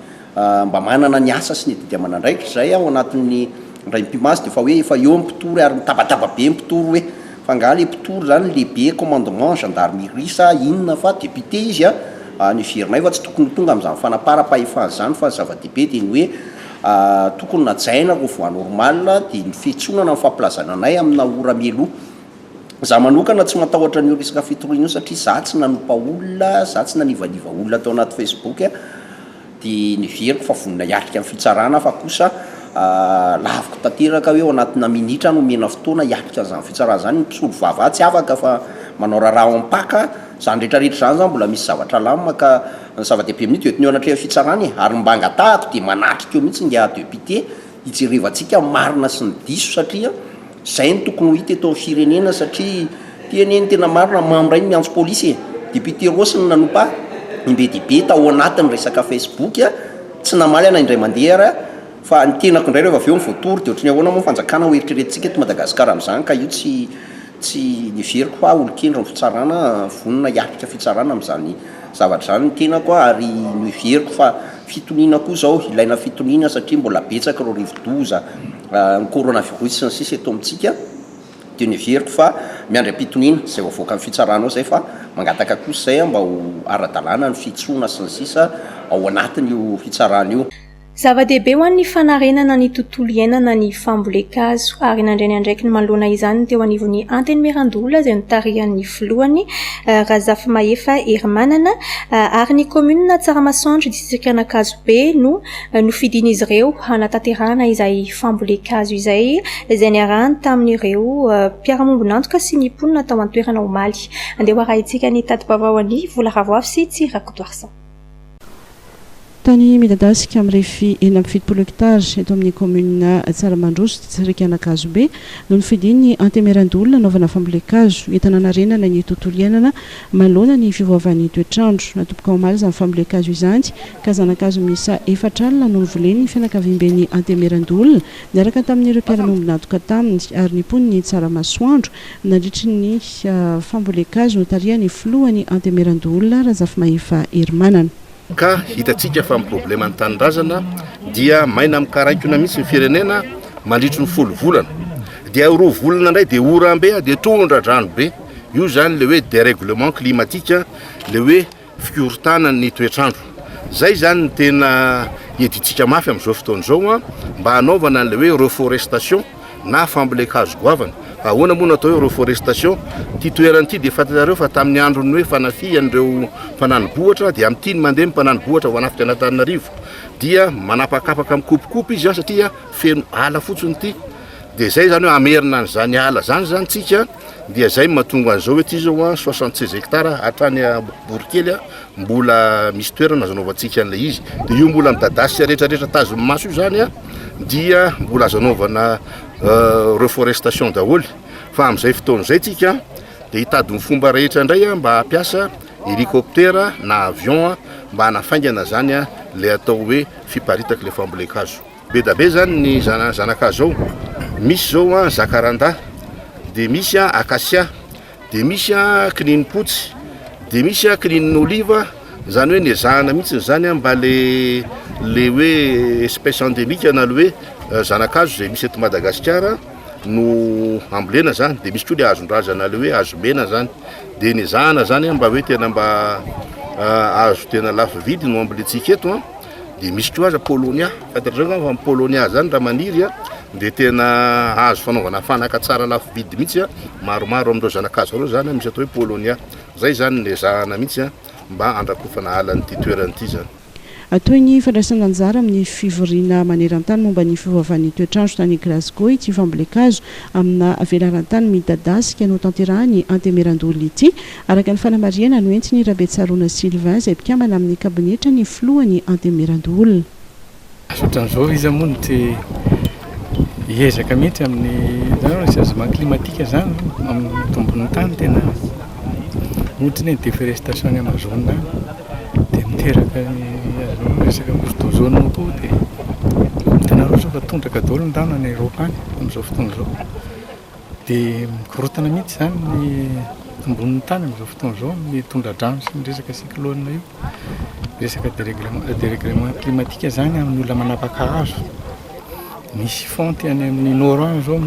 mba manana ny asa sy ny didiamana ndraikitra zay ao anatin'ny ray mpimasy dia fa hoe efa eo mpitory ary mitabataba be mpitory hoe fa nga le mpitory zany lehibe commandement gendarmerie sa inona fa député izy ny heverinay fa tsy tokony tonga amin'izany fanapara-pahefana zany fa zava-dehibe dia ny hoe tokony najaina ro voa normal dia ny fihetsonana ny fampilazana anay amina ora meloa. Za manokana tsy matahotra ny resaka fitoriana io satria za tsy nanompa olona za tsy nanivaniva olona tao anaty Facebook dia ny veriko fa vonina hiatrika amin'ny fitsarana fa kosa laviko tanteraka hoe ao anatina minitra no mena fotoana hiatrika an'izany fitsarana zany ny mpisolo vava tsy afaka fa manao raharaha ampaka zany rehetrarehetra zany zany mbola misy zavatra lamina ka ny zava-dehibe minitra oetiny eo anatrehana fitsarana ary mba angatahako dia manatrika eo mihitsy ngia député hijerevantsika marina sy ny diso satria zay ny tokony ho hita eto amin'ny firenena satria teneny tena marina mamray ny miantso polisy député Rosy ny nanompa imbe dibe tao anatin'ny resaka Facebook tsy namaly ana indray mandeha fa ny tenako indray rehefa avy eo mivoatory dia ohatrany ahoana moa fanjakana ho eritreretintsika eto Madagasikara amin'izany ka io tsy niveriko fa olon-kendro ny fitsarana vonina hiatrika fitsarana amin'izany zavatra zany ny tenako ary niveriko fa fitoniana koa zao ilaina fitoniana satria mbola betsaka ireo rivo-doza ny coronavirus sy ny sisa eto amintsika dia niveriko fa miandry am-pitoniana izay voavoaka amin'ny fitsarana ao zay fa mangataka kosa zay mba ho ara-dalàna ny fitsoana sy ny sisa ao anatin'io fitsarana io. Zava-dehibe ho an'ny fanarenana ny tontolo iainana ny fambolekazo ary nandray ny andraiky ny manoloana izany teo anivon'ny anteny Merandola izay notarihan'ny filohany Razafy Mahefa Hermanana ary ny commune Tsaramasoandro district Anakazobe no nofidin'izy ireo hanatanterahana izay fambolekazo izay niarahany tamin'ireo mpiara-mombona antoka sy ny mponina tao an-toerana Omaly. Andeha raha itsika ny tati-baovany Vola Ravoafy sy Tsirakotoarsa. Tany midadasika amin'ny refy 7 hectare eto amin'ny commune Tsaramandroso district Anakazobe no nifidiny Antemerandolona naovana fambolekazo entananarenana ny tontolo iainana manoloana ny fivoavan'ny toetrandro natomboka Omaly izany fambolekazo izany ka zanakazo misa 4 alina no nivoleny ny fianakaviam-ben'ny Antemerandolona niaraka tamin'ireo mpiara-mombona antoka taminy ary ny mponiny Tsaramasoandro nandritry ny fambolekazo notarihan'ny filohany Antemerandolona Razafy Mahefa Hermanana. ka hitatsika fa amin'ny problème ny tanindrazana dia maina mikaraikona mihitsy ny firenena mandritry ny folo volana dia roa volana indray dia orambe dia tondra drano be io zany le hoe dérèglement climatique le hoe fikorotana ny toetrandro zay zany ny tena editsika mafy amin'izao fotoana zao mba hanaovana le hoe reforestation na fambolekazo goavana ahoana moa natao hoe reforestation ty toerana ty dia fantatrareo fa tamin'ny androny hoe fanafihan'ireo mpananobohatra dia amin'ity ny mandeha mpananobohatra ho anafika Antananarivo dia manapakapaka mikopikopy izy satria feno ala fotsiny ty dia zay zany hoe amerina an'izany ala zany tsika dia zay mahatonga an'izao hoe ty zao 76 hectares hatrany borikely mbola misy toerana azanaovantsika an'ilay izy dia io mbola midadasy rehetrarehetra tazony maso io zany dia mbola azanaovana reforestation daholo fa amin'izay fotoana zay tsika dia hitadiny fomba rehetra indray mba hampiasa hélicoptère na avion mba hanafaingana zany le atao hoe fiparitaka le fambolekazo be da be zany ny zanakazo zao misy zao zakaranda dia misy acacia dia misy kininimpotsy dia misy kinin'oliva zany hoe nezahana mihitsy zany mba le hoe espèce endémique na le hoe zanakazo zay misy eto Madagasikara no ambolena zany dia misy koa le azondrazana le hoe azomena zany dia nezahana zany mba hoe tena mba azo tena lafo vidy no amboletsika eto dia misy koa aza polonia fantatrareo fa polonia zany raha maniry dia tena azo fanaovana fanaka tsara lafo vidy mihitsy maromaro amin'ireo zanakazo reo zany misy atao hoe polonia zay zany nezahana mihitsy mba andrakofana alan'ity toeran'ity zany toy ny fandraisana anjara amin'ny fivoriana maneran-tany momba ny fiovaovan'ny toetrandro tany Glasgow ity fambolekazo amina velaran-tany midadasika no tanterahany antemerandolo ity araka ny fanamariana no entsiny Rabetsaroana Sylvain izay mpikambana amin'ny kabinetra ny filohany antemerandolo. Sotran'izao izy moa ty hiezaka mihitsy amin'ny changement climatique zany amin'ny tombon'ny tany tena ohatra ny déforestation ny Amazone dia miteraka resaka ozone moa koa dia hitanareo zao fa tondraka daholo ny rano any Europe any amin'izao fotoana zao dia mikorotana mihitsy zany ny tombon'ny tany amin'izao fotoana zao ny tondra-drano sy ny resaka cyclone io resaka dérèglement climatique zany amin'ny olona manapaka hazo misy fonty any amin'ny nord any zao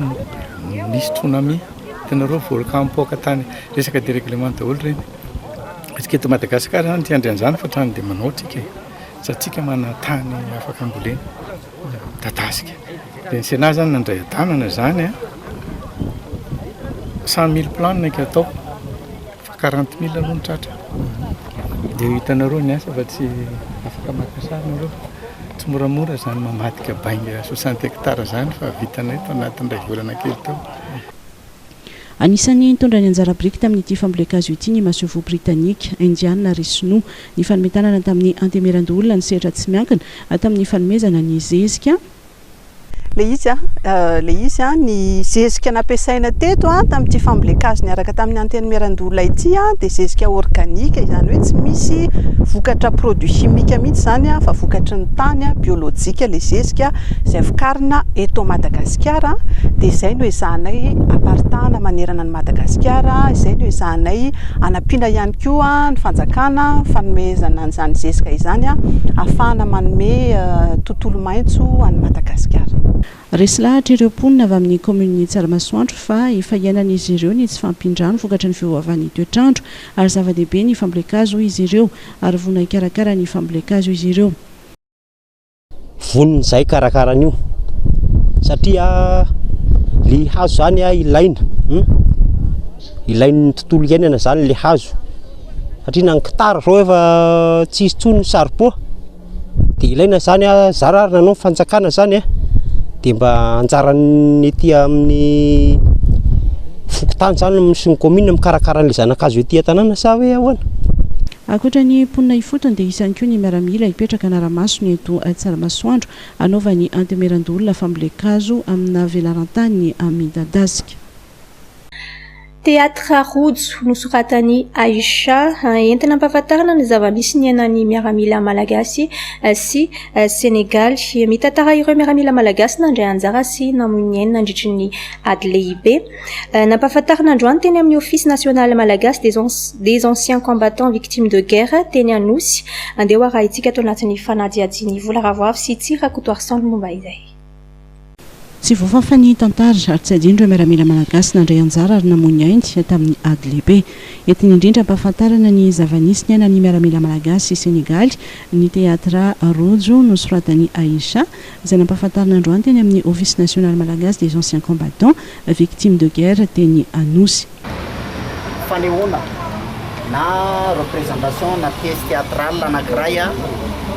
misy tsunami hitanareo volcan mipoaka tany resaka dérèglement daholo reny atsika eto Madagasikara zany ty andrian'izany fa trany dia manao tsika satsika mana tany afaka ambolena dadasika dia ny Sénat zany nandray adanana zany 100 000 plan ka atao fa 40 000 aloha ny tratra dia hitanareo ny asa fa tsy afaka makasarnareo tsy moramora zany mamadika bainga 60 hectares zany fa vitanay to anatin'ray volana kely tao. Anisan'ny nitondra ny anjara biriky tamin'ity fambolekazo ity ny masovò britannique Indiana Risno ny fanometanana tamin'ny antemerandolona ny sehatra tsy miankina tamin'ny fanomezana ny zezika le izy ny zezika nampiasaina teto tamin'ity fambolekazo niaraka tamin'ny antemerandolona ity dia zezika organique izany hoe tsy misy vokatra produit chimique mihitsy zany fa vokatry ny tany biolojika le zezika izay vokarina eto Madagasikara dia izay no ezahanay apartana manerana ny Madagasikara izay no ezahanay anampiana ihany koa ny fanjakana fanomezana an'izany zezika izany ahafahana manome tontolo maitso any Madagasikara. Resy lahatra ireo mponina avy amin'ny commune Tsaramasoandro fa efa iainan'izy ireo ny tsy fampindrano vokatra ny fiovaovan'ny toetrandro ary zava-dehibe ny fambolekazo izy ireo ary vonona ikarakara ny fambolekazo izy ireo. Vonona izay karakaran'io satria le hazo zany ilain'ny tontolo iainana zany le hazo satria na ny kitara zao efa tsy izy tsony sarpo dia ilaina zany zarary nanao fanjakana zany dia mba anjarany ety amin'ny fokotany zany sy ny commune mikarakara an'ilay zanakazo ety an-tanàna sa hoe ahoana. Ankoatra ny mponina ifotony dia isan'ny koa ny miaramila hipetraka anaramaso ny eto Tsaramasoandro anaovany antemerandolona fambolekazo amina velaran-tany midadasika. teatra rojo nosoratany Aisha entina ampahafantarana ny zava-misy niainan'ny miaramila malagasy sy Senegaly. Mitantara ireo miaramila malagasy nandray anjara sy namoy ny aina nandritry ny ady lehibe. Nampahafantarana androany teny amin'ny office national malagasy des anciens combattants victimes de guerre teny Anosy. Andeha ho arahintsika ato anatin'ny fanadihadiany vola ravoavy sy Tsirakotoarsan momba izay. Tsy voafafa ny tantara ary tsy adino ireo miaramila malagasy nandray anjara ary namoy ainy tamin'ny ady lehibe. Entiny indrindra ampahafantarana ny zava-nisy ny ainan'ny miaramila malagasy sy Senegaly ny teatra rojo nosoratany Aisha izay nampahafantarana androany teny amin'ny office national malagasy des anciens combattants victimes de guerre teny Anosy. Fanehoana na représentation na pièce théâtrale anankiray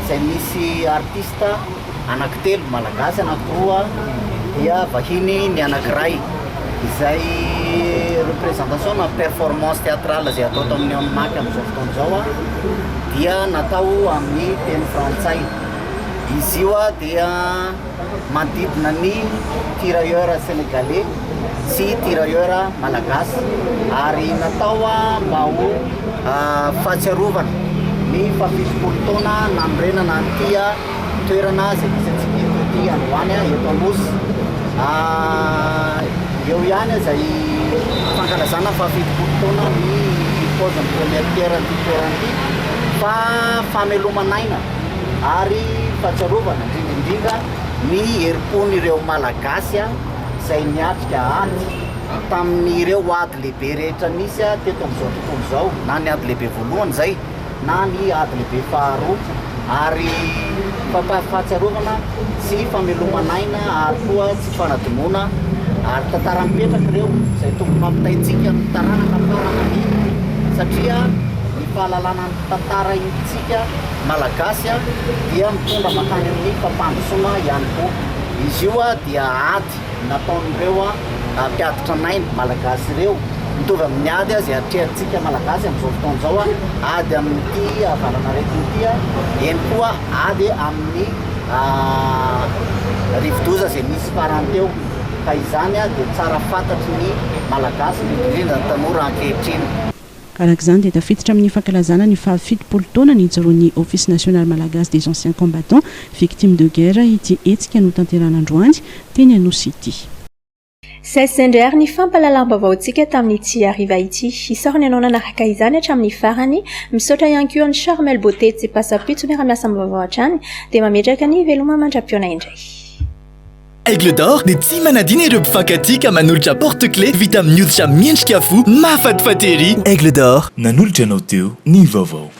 izay misy artiste anankitelo malagasy anankiroa dia vahiny ny anankiray izay représentation na performance théâtrale izay atao tao amin'ny maky amin'izao fotoana izao dia natao amin'ny teny frantsay. Izy io dia manodidina ny tirailleur sénégalais sy tirailleur malagasy ary natao mba ho fahatsiarovana ny fafitopolo taona nanorenana an'ity toerana izay misy antsika ity androany eto Anosy. Eo ihany izay fankalazana fafitopolo taona ny paozin'ny première pierre an'ity toerana ity fa famelomanaina ary fahatsiarovana indrindra ny herim-pon'ireo malagasy izay niatrika ady tamin'ireo ady lehibe rehetra nisy teto amin'izao tontolo izao, na ny ady lehibe voalohany izay na ny ady lehibe faharoa ary fahatsiarovana sy famelomanaina ary koa tsy fanadinoana ary tantara mipetraka ireo izay tokony mampitaitsika ny taranaka farany satria ny fahalalana ny tantara intsika malagasy dia mitondra makany amin'ny fampandrosoana ihany koa. Izy io dia ady nataon'ireo mpiaditra nainy malagasy ireo mitovy amin'ny ady izay atrehantsika malagasy amin'izao fotoana izao ady amin'ity avalana retin'ity eny koa ady amin'ny rivodoza izay misy farany teo ka izany dia tsara fantatry ny malagasy indrindra ny tanora ankehitriny. Arak'izany dia tafiditra amin'ny fankalazana ny fahafitopolo taona ny ijoroan'ny office national malagasy des anciens combattants victimes de guerre ity hetsika no tanteran'androany teny Anosy ity. Sendrar ny fampahalalam-baovaontsika tamin'ity hariva ity. Isaorany ianao nanaraka izany hatramin'ny farany. Misaotra ihany koa ny Charmel Beauté tsy pasapitso miara-miasa amin'ny vaovao hatrany dia mametraka ny veloma mandra-piona indray. Aigle d'or dia tsy manadina ireo mpifankatia ka manolotra porte-clé vita amin'ny hoditra miendrika fo mahafatifaty ery. Aigle d'or nanolotra anao teo ny vaovao.